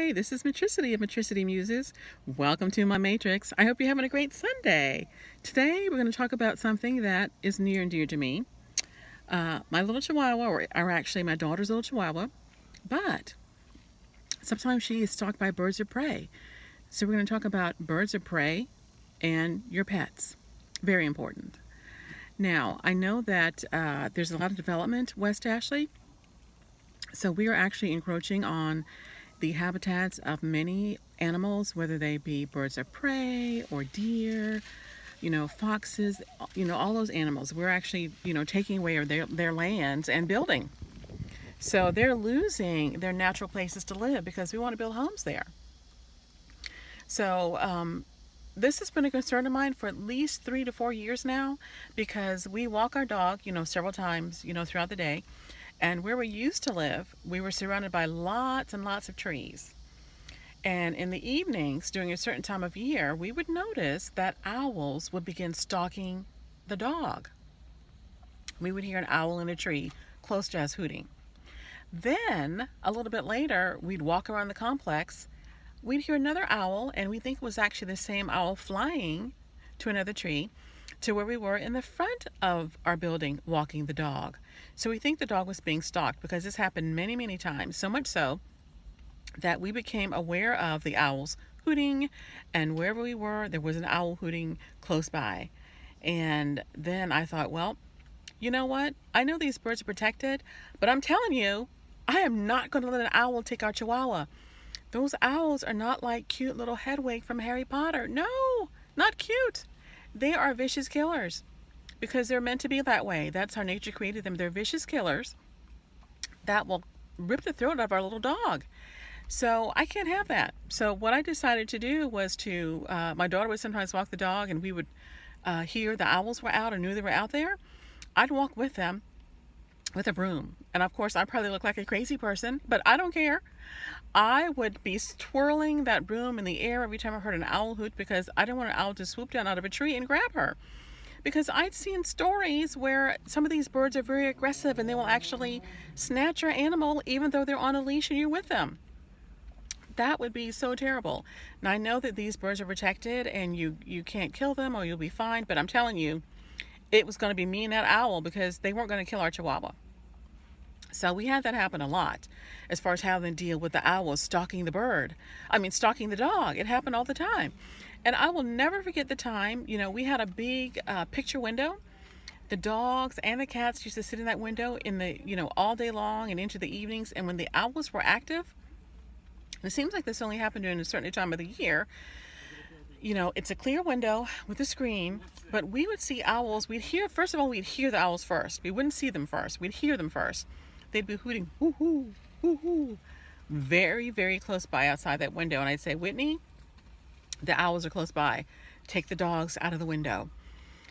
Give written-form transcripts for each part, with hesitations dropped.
Hey, this is Matrixity of Matrixity Muses. Welcome to my Matrix. I hope you're having a great Sunday. Today, we're going to talk about something that is near and dear to me. My little Chihuahua, or actually my daughter's little Chihuahua, but sometimes she is stalked by birds of prey. So, we're going to talk about birds of prey and your pets. Very important. Now, I know that there's a lot of development West Ashley, so we are actually encroaching on the habitats of many animals, whether they be birds of prey or deer, foxes, all those animals. We're actually, taking away their lands and building. So they're losing their natural places to live because we want to build homes there. So this has been a concern of mine for at least 3 to 4 years now because we walk our dog, several times, throughout the day. And where we used to live, we were surrounded by lots and lots of trees. And in the evenings, during a certain time of year, we would notice that owls would begin stalking the dog. We would hear an owl in a tree close to us hooting. Then, a little bit later, we'd walk around the complex. We'd hear another owl, and we think it was actually the same owl flying to another tree to where we were in the front of our building walking the dog. So we think the dog was being stalked because this happened many, many times, so much so that we became aware of the owls hooting, and wherever we were, there was an owl hooting close by. And then I thought, well, you know what? I know these birds are protected, but I'm telling you, I am not going to let an owl take our Chihuahua. Those owls are not like cute little Hedwig from Harry Potter. No, not cute. They are vicious killers because they're meant to be that way. That's how nature created them. They're vicious killers that will rip the throat of our little dog. So I can't have that. So what I decided to do was my daughter would sometimes walk the dog and we would hear the owls were out or knew they were out there. I'd walk with them with a broom. And of course, I probably look like a crazy person, but I don't care. I would be twirling that broom in the air every time I heard an owl hoot because I didn't want an owl to swoop down out of a tree and grab her. Because I'd seen stories where some of these birds are very aggressive and they will actually snatch your animal even though they're on a leash and you're with them. That would be so terrible. Now I know that these birds are protected and you can't kill them or you'll be fine, but I'm telling you, it was going to be me and that owl because they weren't going to kill our Chihuahua. So we had that happen a lot as far as how to deal with the owls stalking the stalking the dog. It happened all the time. And I will never forget the time, we had a big picture window. The dogs and the cats used to sit in that window in the, all day long and into the evenings. And when the owls were active, it seems like this only happened during a certain time of the year. It's a clear window with a screen, but we would see owls. We'd hear the owls first. We wouldn't see them first. We'd hear them first. They'd be hooting, hoo hoo, hoo hoo, very, very close by outside that window. And I'd say, Whitney, the owls are close by. Take the dogs out of the window.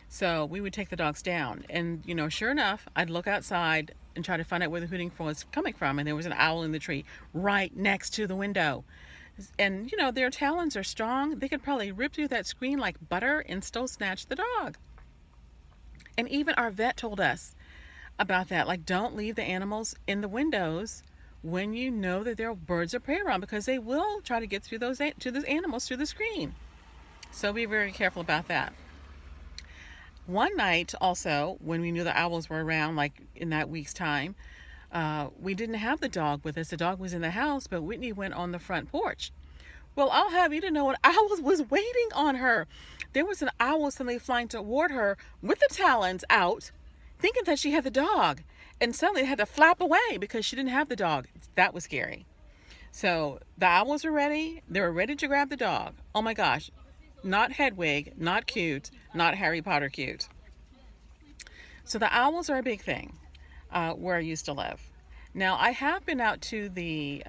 So we would take the dogs down. And, sure enough, I'd look outside and try to find out where the hooting was coming from. And there was an owl in the tree right next to the window. And, their talons are strong. They could probably rip through that screen like butter and still snatch the dog. And even our vet told us about that. Like, don't leave the animals in the windows when you know that there are birds of prey around because they will try to get through those animals through the screen. So be very careful about that. One night also, when we knew the owls were around, like in that week's time, we didn't have the dog with us. The dog was in the house, but Whitney went on the front porch. Well, I'll have you to know, an owl was waiting on her. There was an owl suddenly flying toward her with the talons out, thinking that she had the dog. And suddenly they had to flap away because she didn't have the dog. That was scary. So the owls were ready. They were ready to grab the dog. Oh my gosh. Not Hedwig, not cute, not Harry Potter cute. So the owls are a big thing where I used to live. Now I have been out to the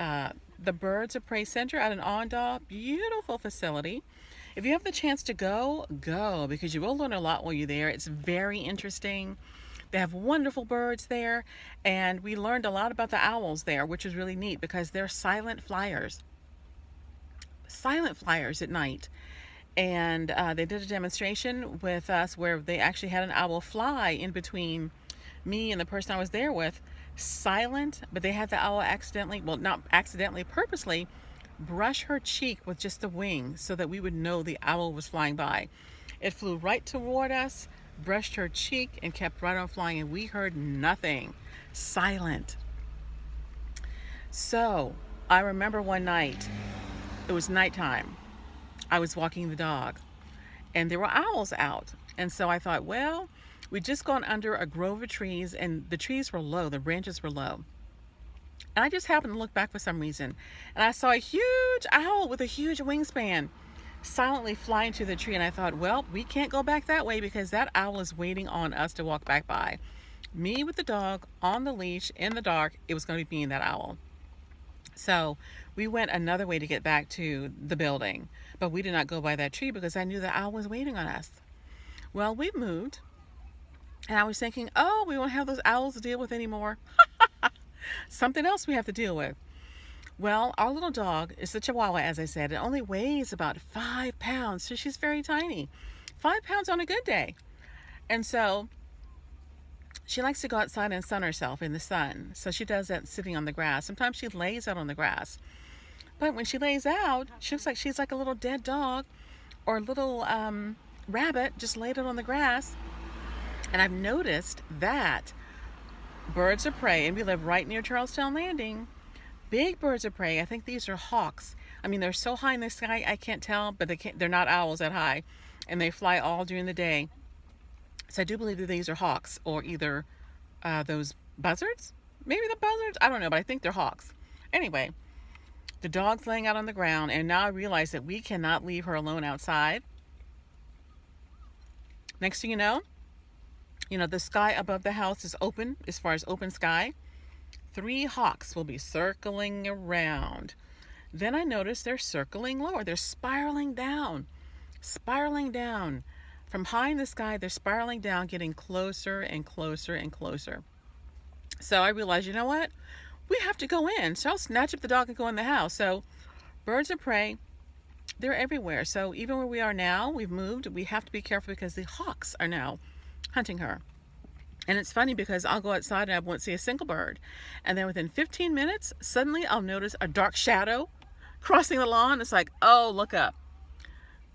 Birds of Prey Center out in Ondaw. Beautiful facility. If you have the chance to go because you will learn a lot while you're there. It's very interesting. They have wonderful birds there, and we learned a lot about the owls there, which was really neat because they're silent flyers at night. And they did a demonstration with us where they actually had an owl fly in between me and the person I was there with, silent, but they had the owl accidentally, well, not accidentally, purposely brush her cheek with just the wing so that we would know the owl was flying by. It flew right toward us, brushed her cheek, and kept right on flying, and we heard nothing. Silent. So I remember one night, it was nighttime. I was walking the dog, and there were owls out. And so I thought, well, we'd just gone under a grove of trees, and the trees were low, the branches were low. And I just happened to look back for some reason, and I saw a huge owl with a huge wingspan silently flying to the tree. And I thought, well, we can't go back that way because that owl is waiting on us to walk back by. Me with the dog on the leash in the dark, it was going to be me and that owl. So we went another way to get back to the building, but we did not go by that tree because I knew the owl was waiting on us. Well, we moved, and I was thinking, oh, we won't have those owls to deal with anymore. Something else we have to deal with. Well, our little dog is a Chihuahua, as I said. It only weighs about 5 pounds, so she's very tiny. 5 pounds on a good day. And so she likes to go outside and sun herself in the sun. So she does that sitting on the grass. Sometimes she lays out on the grass. But when she lays out, she looks like she's like a little dead dog or a little rabbit just laid out on the grass. And I've noticed that birds of prey, and we live right near Charlestown Landing, big birds of prey, I think these are hawks. I mean, they're so high in the sky, I can't tell, but they're not owls that high. And they fly all during the day. So I do believe that these are hawks, or either those buzzards. Maybe the buzzards, I don't know, but I think they're hawks. Anyway, the dog's laying out on the ground, and now I realize that we cannot leave her alone outside. Next thing you know, the sky above the house is open, as far as open sky. 3 hawks will be circling around. Then I notice they're circling lower. They're spiraling down. Spiraling down. From high in the sky, they're spiraling down, getting closer and closer and closer. So I realized, you know what? We have to go in. So I'll snatch up the dog and go in the house. So birds of prey, they're everywhere. So even where we are now, we've moved. We have to be careful because the hawks are now hunting her. And it's funny because I'll go outside and I won't see a single bird. And then within 15 minutes, suddenly I'll notice a dark shadow crossing the lawn. It's like, oh, look up.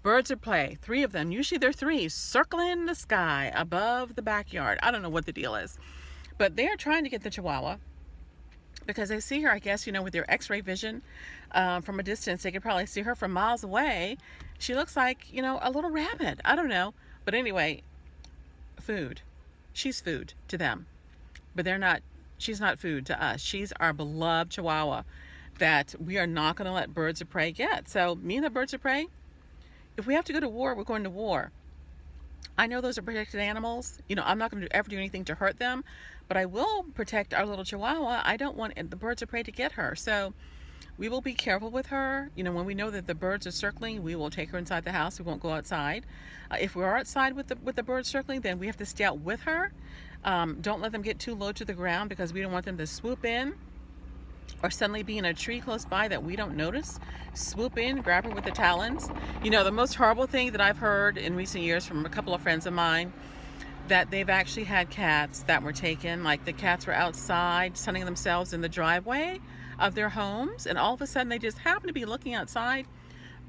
Birds of prey, 3 of them, usually they're 3, circling the sky above the backyard. I don't know what the deal is. But they're trying to get the Chihuahua because they see her, I guess, with their x-ray vision from a distance. They could probably see her from miles away. She looks like, a little rabbit. I don't know. But anyway, food. She's food to them. But she's not food to us. She's our beloved Chihuahua that we are not going to let birds of prey get. So me and the birds of prey, if we have to go to war, we're going to war. I know those are protected animals. I'm not going to ever do anything to hurt them, but I will protect our little Chihuahua. I don't want the birds of prey to get her. So we will be careful with her. When we know that the birds are circling, we will take her inside the house. We won't go outside. If we are outside with the birds circling, then we have to stay out with her. Don't let them get too low to the ground because we don't want them to swoop in or suddenly be in a tree close by that we don't notice, swoop in, grab her with the talons. The most horrible thing that I've heard in recent years from a couple of friends of mine, that they've actually had cats that were taken, like the cats were outside sunning themselves in the driveway of their homes, and all of a sudden they just happen to be looking outside.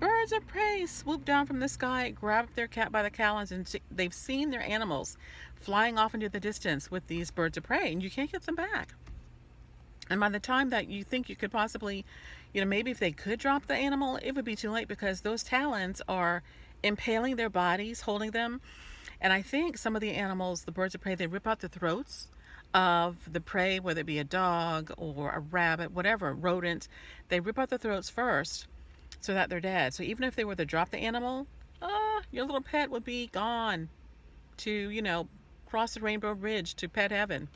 Birds of prey swoop down from the sky, grab their cat by the talons, and they've seen their animals flying off into the distance with these birds of prey, and you can't get them back. And by the time that you think you could possibly, maybe if they could drop the animal, it would be too late because those talons are impaling their bodies, holding them. And I think some of the animals, the birds of prey, they rip out the throats of the prey, whether it be a dog or a rabbit, whatever, rodent. They rip out the throats first so that they're dead. So even if they were to drop the animal, your little pet would be gone to, cross the rainbow bridge to pet heaven.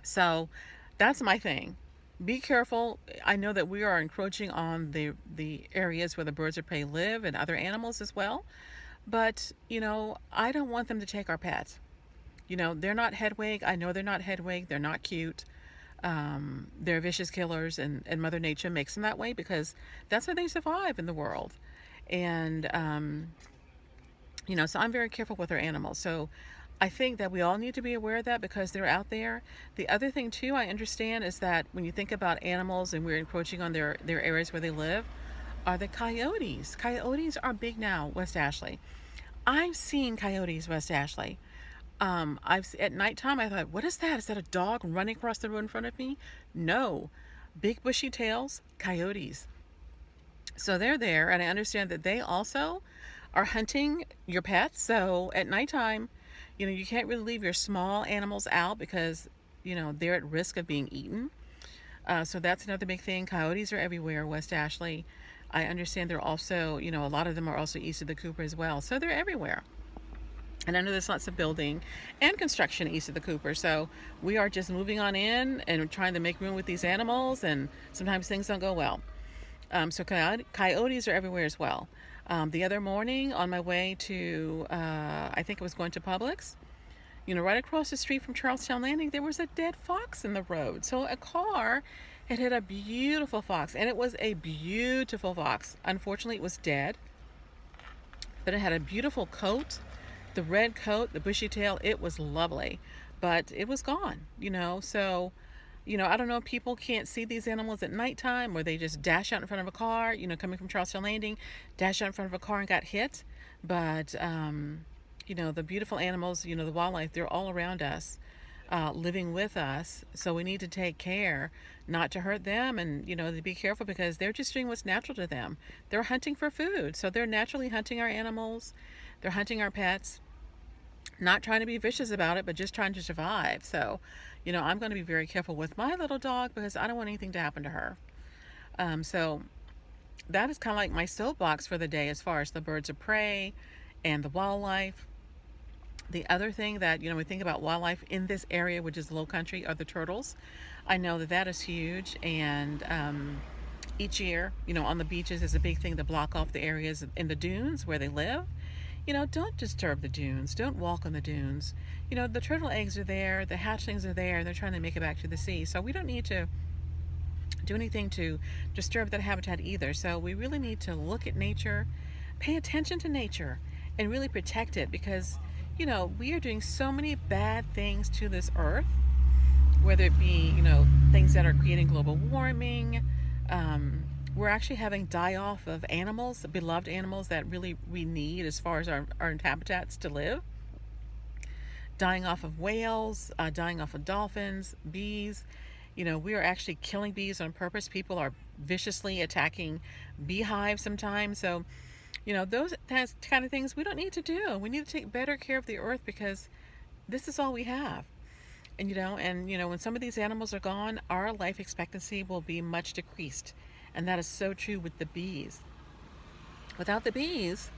So that's my thing. Be careful. I know that we are encroaching on the areas where the birds of prey live and other animals as well. But, I don't want them to take our pets. They're not Hedwig. I know they're not Hedwig. They're not cute. They're vicious killers, and Mother Nature makes them that way because that's how they survive in the world. And, so I'm very careful with our animals. So I think that we all need to be aware of that because they're out there. The other thing too I understand is that when you think about animals and we're encroaching on their areas where they live, are the coyotes. Coyotes are big now, West Ashley. I've seen coyotes, West Ashley. I've at nighttime. I thought, what is that? Is that a dog running across the road in front of me? No, big bushy tails, coyotes. So they're there, and I understand that they also are hunting your pets. So at nighttime, you can't really leave your small animals out because they're at risk of being eaten. So that's another big thing. Coyotes are everywhere, West Ashley. I understand they're also, a lot of them are also east of the Cooper as well. So they're everywhere. And I know there's lots of building and construction east of the Cooper. So we are just moving on in and trying to make room with these animals. And sometimes things don't go well. So coyotes are everywhere as well. The other morning on my way to, I think it was going to Publix, right across the street from Charlestown Landing, there was a dead fox in the road. So a car had hit a beautiful fox, and it was a beautiful fox. Unfortunately, it was dead, but it had a beautiful coat, the red coat, the bushy tail. It was lovely, but it was gone. So, I don't know if people can't see these animals at nighttime or they just dash out in front of a car, coming from Charlestown Landing, dash out in front of a car and got hit. But, the beautiful animals, the wildlife, they're all around us, living with us. So we need to take care not to hurt them and, to be careful because they're just doing what's natural to them. They're hunting for food. So they're naturally hunting our animals. They're hunting our pets, not trying to be vicious about it, but just trying to survive. So, I'm going to be very careful with my little dog because I don't want anything to happen to her. So that is kind of like my soapbox for the day as far as the birds of prey and the wildlife. The other thing that, we think about wildlife in this area, which is low country, are the turtles. I know that that is huge. And each year, on the beaches is a big thing to block off the areas in the dunes where they live. Don't disturb the dunes. Don't walk on the dunes. The turtle eggs are there, the hatchlings are there, and they're trying to make it back to the sea. So we don't need to do anything to disturb that habitat either. So we really need to look at nature, pay attention to nature, and really protect it because, we are doing so many bad things to this earth, whether it be, things that are creating global warming. We're actually having die off of animals, beloved animals that really we need as far as our habitats to live. Dying off of whales, dying off of dolphins, bees. We are actually killing bees on purpose. People are viciously attacking beehives sometimes. So, those kind of things we don't need to do. We need to take better care of the earth because this is all we have. And, when some of these animals are gone, our life expectancy will be much decreased. And that is so true with the bees. Without the bees,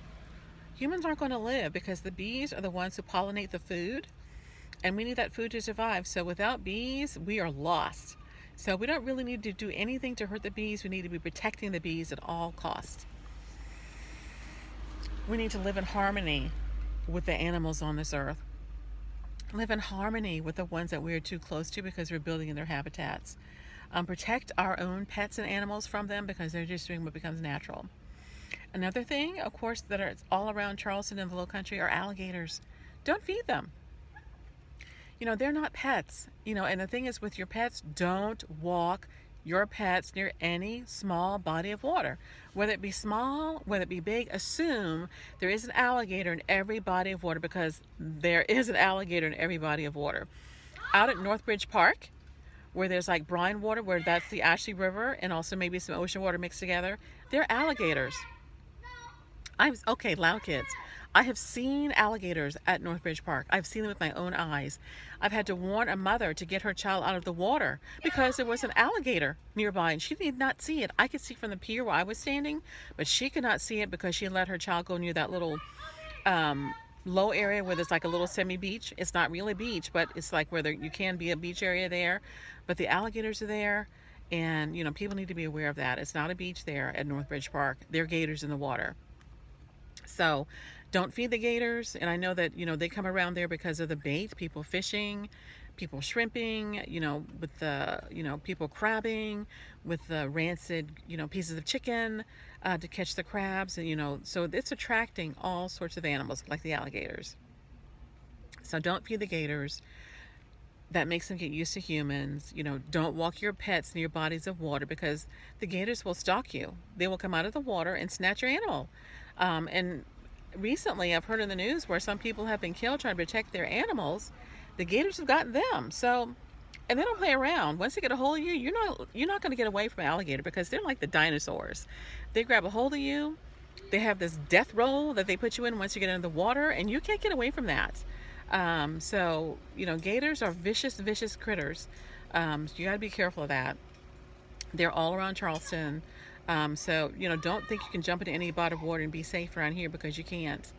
humans aren't going to live because the bees are the ones who pollinate the food, and we need that food to survive. So without bees, we are lost. So we don't really need to do anything to hurt the bees. We need to be protecting the bees at all costs. We need to live in harmony with the animals on this earth. Live in harmony with the ones that we are too close to because we're building in their habitats. Protect our own pets and animals from them because they're just doing what becomes natural. Another thing, of course, that are all around Charleston and the Low Country are alligators. Don't feed them. They're not pets. And the thing is with your pets, don't walk your pets near any small body of water. Whether it be small, whether it be big, assume there is an alligator in every body of water because there is an alligator in every body of water. Out at Northbridge Park, where there's like brine water, where that's the Ashley River, and also maybe some ocean water mixed together, they're alligators. Okay, loud kids. I have seen alligators at Northbridge Park. I've seen them with my own eyes. I've had to warn a mother to get her child out of the water because there was an alligator nearby and she did not see it. I could see from the pier where I was standing, but she could not see it because she let her child go near that little low area where there's like a little semi-beach. It's not really a beach, but it's like where you can be a beach area there. But the alligators are there, and people need to be aware of that. It's not a beach there at Northbridge Park. There are gators in the water. So don't feed the gators. And I know that, they come around there because of the bait, people fishing, people shrimping, with the, people crabbing with the rancid, pieces of chicken to catch the crabs. And, so it's attracting all sorts of animals like the alligators. So don't feed the gators. That makes them get used to humans. Don't walk your pets near bodies of water because the gators will stalk you. They will come out of the water and snatch your animal. And recently, I've heard in the news where some people have been killed trying to protect their animals. The gators have gotten them. So, and they don't play around. Once they get a hold of you, you're not going to get away from an alligator because they're like the dinosaurs. They grab a hold of you. They have this death roll that they put you in once you get into the water, and you can't get away from that. So, gators are vicious, vicious critters. So you got to be careful of that. They're all around Charleston. So, don't think you can jump into any body of water and be safe around here because you can't.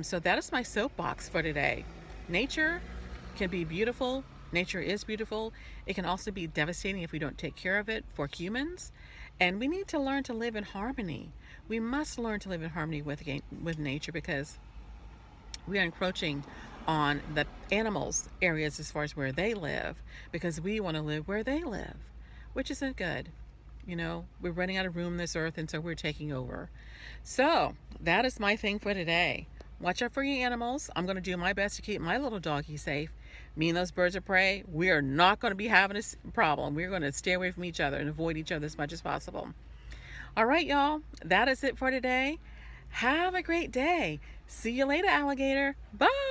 So that is my soapbox for today. Nature can be beautiful. Nature is beautiful. It can also be devastating if we don't take care of it for humans. And we need to learn to live in harmony. We must learn to live in harmony with nature because we are encroaching on the animals' areas as far as where they live because we want to live where they live, which isn't good. We're running out of room on this earth, and so we're taking over. So that is my thing for today. Watch out for your animals. I'm going to do my best to keep my little doggy safe. Me and those birds of prey, we are not going to be having a problem. We're going to stay away from each other and avoid each other as much as possible. All right, y'all. That is it for today. Have a great day. See you later, alligator. Bye.